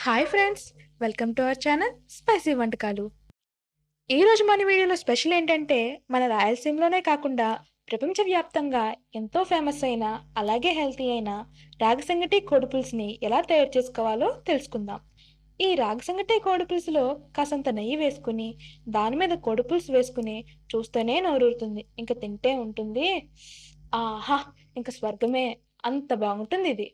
Hi friends, welcome to our channel spicy వంటకాలు. ఈరోజు మన వీడియోలో స్పెషల్ ఏంటంటే మన రాయలసీమలోనే కాకుండా ప్రపంచవ్యాప్తంగా ఎంతో ఫేమస్ అయిన అలాగే హెల్తీ అయిన రాగి సంగటి కోడి పులుసుని ఎలా తయారు చేసుకోవాలో తెలుసుకుందాం. ఈ రాగి సంగటి కోడి పులుసులో కాసంత నెయ్యి వేసుకుని దాని మీద కోడి పులుసు వేసుకుని చూస్తేనే నోరూరుతుంది. ఇంకా తింటే ఉంటుంది. ఆహా, ఇంకా స్వర్గమే, అంత బాగుంటుంది ఇది.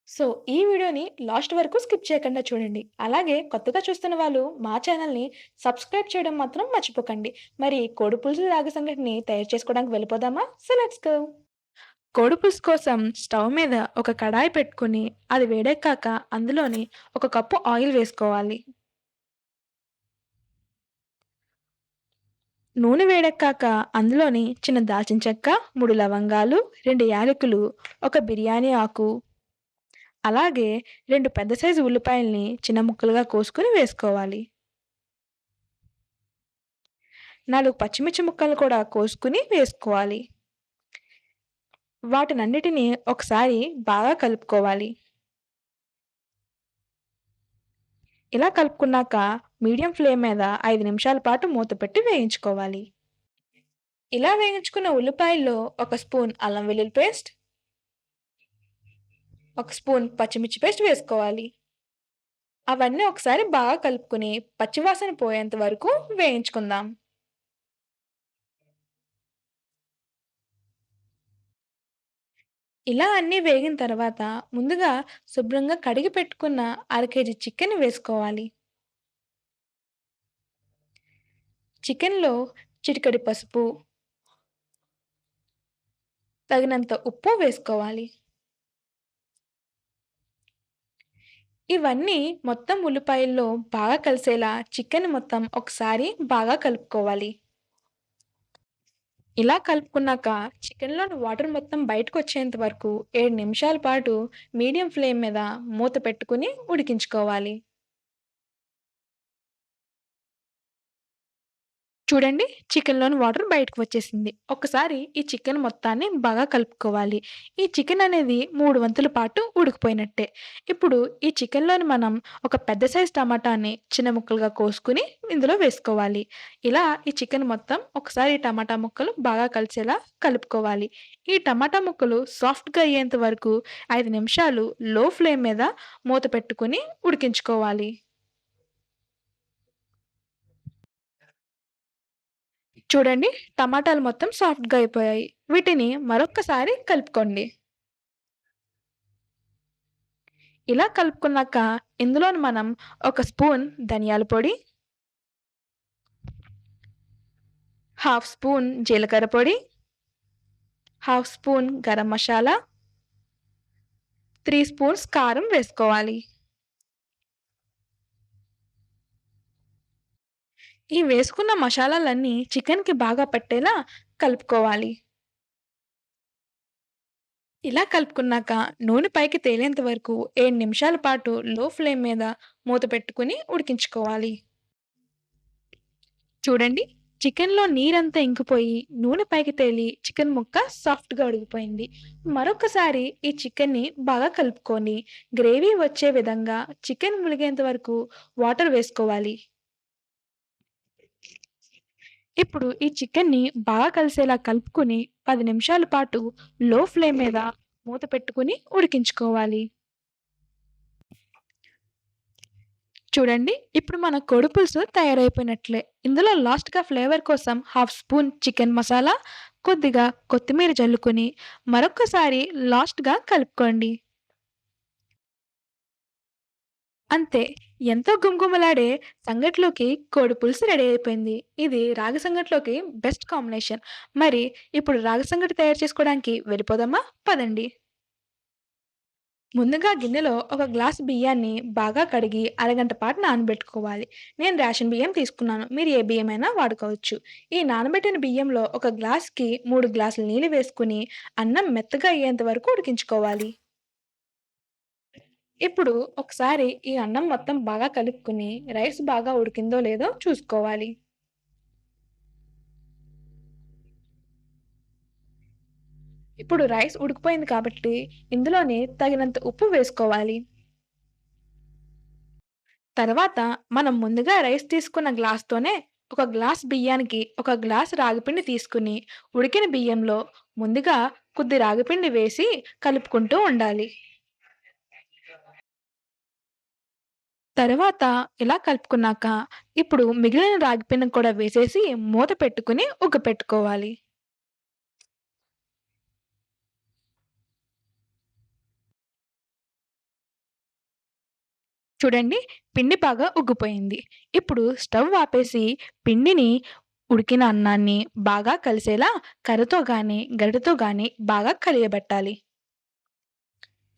సో, ఈ వీడియోని లాస్ట్ వరకు స్కిప్ చేయకుండా చూడండి. అలాగే కొత్తగా చూస్తున్న వాళ్ళు మా ఛానల్‌ని సబ్స్క్రైబ్ చేయడం మాత్రం మర్చిపోకండి. మరి కోడి పులుసు రాగి సంగటిని తయారు చేసుకోవడానికి వెళ్ళిపోదామా? So, let's go. కోడి పులుసు కోసం స్టవ్ మీద ఒక కడాయి పెట్టుకొని అది వేడెక్కాక అందులోని ఒక కప్పు ఆయిల్ వేసుకోవాలి. నూనె వేడెక్కాక అందులోని చిన్న దాల్చిన చెక్క, 3 లవంగాలు, 2 యాలకులు, ఒక బిర్యానీ ఆకు, అలాగే 2 పెద్ద సైజు ఉల్లిపాయల్ని చిన్న ముక్కలుగా కోసుకొని వేసుకోవాలి. 4 పచ్చిమిర్చి ముక్కలు కూడా కోసుకొని వేసుకోవాలి. వాటినన్నిటిని ఒకసారి బాగా కలుపుకోవాలి. ఇలా కలుపుకున్నాక మీడియం ఫ్లేమ్ మీద 5 నిమిషాల పాటు మూత పెట్టి వేయించుకోవాలి. ఇలా వేయించుకున్న ఉల్లిపాయల్లో ఒక స్పూన్ అల్లం వెల్లుల్లి పేస్ట్, ఒక స్పూన్ పచ్చిమిర్చి పేస్ట్ వేసుకోవాలి. అవన్నీ ఒకసారి బాగా కలుపుకొని పచ్చివాసన పోయేంత వరకు వేయించుకుందాం. ఇలా అన్నీ వేగిన తర్వాత ముందుగా శుభ్రంగా కడిగి పెట్టుకున్న అర కేజీ చికెన్ వేసుకోవాలి. చికెన్‌లో చిటికెడు పసుపు, తగినంత ఉప్పు వేసుకోవాలి. ఇవన్నీ మొత్తం ఉల్లిపాయల్లో బాగా కలిసేలా చికెన్ మొత్తం ఒకసారి బాగా కలుపుకోవాలి. ఇలా కలుపుకున్నాక చికెన్‌లోని వాటర్ మొత్తం బయటకొచ్చేంత వరకు 7 నిమిషాల పాటు మీడియం ఫ్లేమ్ మీద మూత పెట్టుకొని ఉడికించుకోవాలి. చూడండి, చికెన్‌లోని వాటర్ బయటకు వచ్చేసింది. ఒక్కసారి ఈ చికెన్ మొత్తాన్ని బాగా కలుపుకోవాలి. ఈ చికెన్ అనేది 3 వంతుల పాటు ఉడికిపోయినట్టే. ఇప్పుడు ఈ చికెన్‌లోని మనం ఒక పెద్ద సైజ్ టమాటాని చిన్న ముక్కలుగా కోసుకొని ఇందులో వేసుకోవాలి. ఇలా ఈ చికెన్ మొత్తం ఒకసారి ఈ టమాటా ముక్కలు బాగా కలిసేలా కలుపుకోవాలి. ఈ టమాటా ముక్కలు సాఫ్ట్‌గా అయ్యేంత వరకు 5 నిమిషాలు లో ఫ్లేమ్ మీద మూత పెట్టుకొని ఉడికించుకోవాలి. చూడండి, టమాటాలు మొత్తం సాఫ్ట్‌గా అయిపోయాయి. వీటిని మరొక్కసారి కలుపుకోండి. ఇలా కలుపుకున్నాక ఇందులోని మనం ఒక స్పూన్ ధనియాల పొడి, హాఫ్ స్పూన్ జీలకర్ర పొడి, half spoon garam masala, 3 spoons కారం వేసుకోవాలి. ఈ వేసుకున్న మసాలాలన్నీ చికెన్‌కి బాగా పట్టేలా కలుపుకోవాలి. ఇలా కలుపుకున్నాక నూనె పైకి తేలేంత వరకు 7 నిమిషాల పాటు లో ఫ్లేమ్ మీద మూత పెట్టుకొని ఉడికించుకోవాలి. చూడండి, చికెన్‌లో నీరంతా ఇంకిపోయి నూనె పైకి తేలి చికెన్ ముక్క సాఫ్ట్‌గా ఉడికిపోయింది. మరొకసారి ఈ చికెన్‌ని బాగా కలుపుకొని గ్రేవీ వచ్చే విధంగా చికెన్ ములిగేంత వరకు వాటర్ వేసుకోవాలి. ఇప్పుడు ఈ చికెన్‌ని బాగా కలిసేలా కలుపుకొని 10 నిమిషాల పాటు లో ఫ్లేమ్ మీద మూత పెట్టుకొని ఉడికించుకోవాలి. చూడండి, ఇప్పుడు మన కోడి పులుసు తయారైపోయినట్లే. ఇందులో లాస్ట్‌గా ఫ్లేవర్ కోసం హాఫ్ స్పూన్ చికెన్ మసాలా, కొద్దిగా కొత్తిమీర జల్లుకొని మరొక్కసారి లాస్ట్‌గా కలుపుకోండి. అంతే, ఎంతో గుమగుమలాడే సంగట్లోకి కోడి పులుసు రెడీ అయిపోయింది. ఇది రాగి సంగట్లోకి బెస్ట్ కాంబినేషన్. మరి ఇప్పుడు రాగి సంగటి తయారు చేసుకోవడానికి వెళ్ళిపోదామా? పదండి. ముందుగా గిన్నెలో ఒక గ్లాసు బియ్యాన్ని బాగా కడిగి అరగంట పాటు నానబెట్టుకోవాలి. నేను రేషన్ బియ్యం తీసుకున్నాను. మీరు ఏ బియ్యమైనా వాడుకోవచ్చు. ఈ నానబెట్టిన బియ్యంలో ఒక గ్లాస్‌కి 3 గ్లాసులు నీళ్లు వేసుకొని అన్నం మెత్తగా అయ్యేంత వరకు ఉడికించుకోవాలి. ఇప్పుడు ఒకసారి ఈ అన్నం మొత్తం బాగా కలుపుకొని రైస్ బాగా ఉడికిందో లేదో చూసుకోవాలి. ఇప్పుడు రైస్ ఉడికిపోయింది కాబట్టి ఇందులోనే తగినంత ఉప్పు వేసుకోవాలి. తర్వాత మనం ముందుగా రైస్ తీసుకున్న గ్లాస్‌తోనే ఒక గ్లాస్ బియ్యానికి ఒక గ్లాస్ రాగిపిండి తీసుకుని, ఉడికిన బియ్యంలో ముందుగా కొద్ది రాగిపిండి వేసి కలుపుకుంటూ ఉండాలి. తర్వాత ఇలా కలుపుకున్నాక, ఇప్పుడు మిగిలిన రాగిపిండిని కూడా వేసేసి మూత పెట్టుకొని ఉగ్గపెట్టుకోవాలి. చూడండి, పిండి బాగా ఉగ్గిపోయింది. ఇప్పుడు స్టవ్ ఆపేసి పిండిని, ఉడికిన అన్నాన్ని బాగా కలిసేలా కర్రతో గానీ, గరిటెతో గానీ బాగా కలియబెట్టాలి.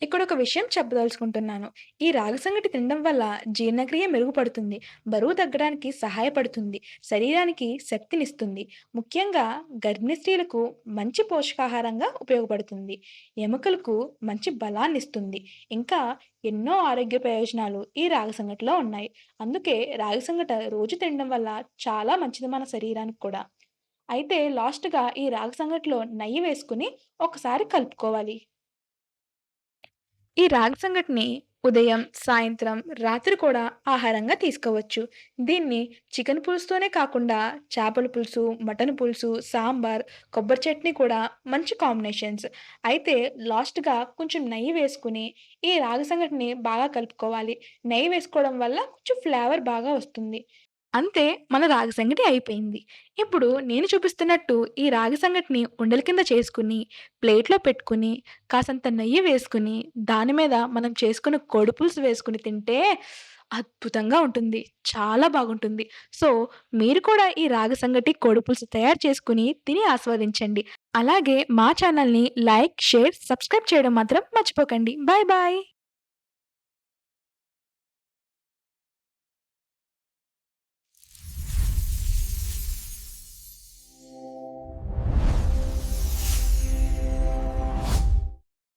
ఇక్కడ ఒక విషయం చెప్పదలుచుకుంటున్నాను. ఈ రాగి సంగటి తినడం వల్ల జీర్ణక్రియ మెరుగుపడుతుంది, బరువు తగ్గడానికి సహాయపడుతుంది, శరీరానికి శక్తినిస్తుంది. ముఖ్యంగా గర్భిణీ స్త్రీలకు మంచి పోషకాహారంగా ఉపయోగపడుతుంది. ఎముకలకు మంచి బలాన్నిస్తుంది. ఇంకా ఎన్నో ఆరోగ్య ప్రయోజనాలు ఈ రాగి సంగటిలో ఉన్నాయి. అందుకే రాగి సంగట రోజు తినడం వల్ల చాలా మంచిది మన శరీరానికి కూడా. అయితే లాస్ట్‌గా ఈ రాగి సంగటిలో నెయ్యి వేసుకొని ఒకసారి కలుపుకోవాలి. ఈ రాగి సంగటిని ఉదయం, సాయంత్రం, రాత్రి కూడా ఆహారంగా తీసుకోవచ్చు. దీన్ని చికెన్ పులుసుతోనే కాకుండా చేపల పులుసు, మటన్ పులుసు, సాంబార్, కొబ్బరి చట్నీ కూడా మంచి కాంబినేషన్స్. అయితే లాస్ట్‌గా కొంచెం నెయ్యి వేసుకొని ఈ రాగి సంగటిని బాగా కలుపుకోవాలి. నెయ్యి వేసుకోవడం వల్ల కొంచెం ఫ్లేవర్ బాగా వస్తుంది. అంతే, మన రాగి సంగటి అయిపోయింది. ఇప్పుడు నేను చూపిస్తున్నట్టు ఈ రాగి సంగటిని ఉండల కింద చేసుకొని, ప్లేట్‌లో పెట్టుకొని, కాసంత నెయ్యి వేసుకొని, దాని మీద మనం చేసుకున్న కోడిపులుసు వేసుకొని తింటే అద్భుతంగా ఉంటుంది. చాలా బాగుంటుంది. సో, మీరు కూడా ఈ రాగి సంగటి, కోడిపులుసు తయారు చేసుకొని తిని ఆస్వాదించండి. అలాగే మా ఛానల్‌ని లైక్, షేర్, సబ్స్క్రైబ్ చేయడం మాత్రం మర్చిపోకండి. Bye bye.